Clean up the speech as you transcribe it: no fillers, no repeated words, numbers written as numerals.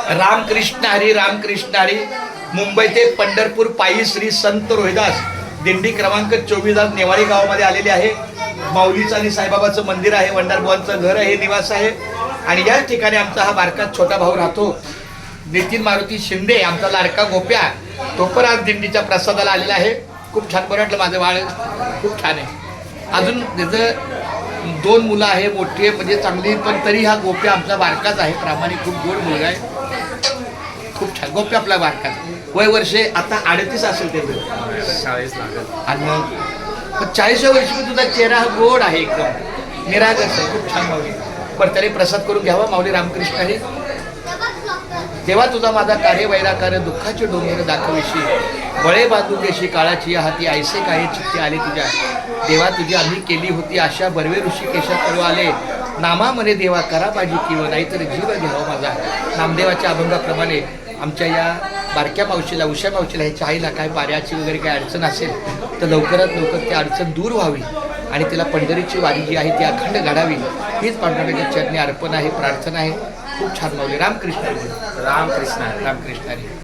रामकृष्ण हरी रामकृष्ण हरी. मुंबई ते पंढरपूर पायी श्री संत रोहिदास दिंडी क्रमांक 24 आज नेवाळी गावामध्ये आलेले आहे. माऊलीचं आणि साईबाबाचं मंदिर आहे, वंडारबुवांचं घर आहे, निवास आहे. आणि याच ठिकाणी आमचा हा बारका छोटा भाऊ राहतो, नितीन मारुती शिंदे, आमचा लाडका गोप्या. तो पण आज दिंडीच्या प्रसादाला आलेला आहे. खूप छान बरं वाटलं, माझं बाळ खूप छान आहे. अजून त्याचं 2 मुलं आहे, मोठी आहे म्हणजे चांगली, पण तरी हा गोप्या आमचा बारकाच आहे, प्रामाणिक खूप गोड मुलगा आहे. खूप छान गोप्या आपला बारका. वय वर्षे आता 38 असेल त्याचं, 40 लागत. आणि मग 40व्या वर्षी तुझा चेहरा हा गोड आहे, एकदम निरागस आहे. खूप छान माऊली. बरं तरी प्रसाद करून घ्यावा. माऊली रामकृष्ण हरी. तेव्हा तुझा माझा कार्य वैराकार दुःखाचे डोंगर दाखविशी, बळे बांधून देशी काळाची हाती ऐसे काही चित्ते आले तुझ्या. देवा तुझी आम्ही केली होती आशा, बर्वे ऋषी केशात करू आले. नामा मने देवा करा माझी किंवा नाहीतर जीव घ्यावा माझा. नामदेवाच्या अभंगाप्रमाणे आमच्या या बारक्या मावशीला, उषा मावशीला, ह्याच्या आईला काय पाऱ्याची वगैरे काय अडचण असेल तर लवकरात लवकर ती अडचण दूर व्हावी आणि तिला पंढरीची वारी जी आहे ती अखंड घडावी, हीच पांडुरंगाच्या चरणी अर्पण आहे, प्रार्थना आहे. खूप छान माऊली. रामकृष्ण हरी. रामकृष्ण हरी. रामकृष्ण हरी.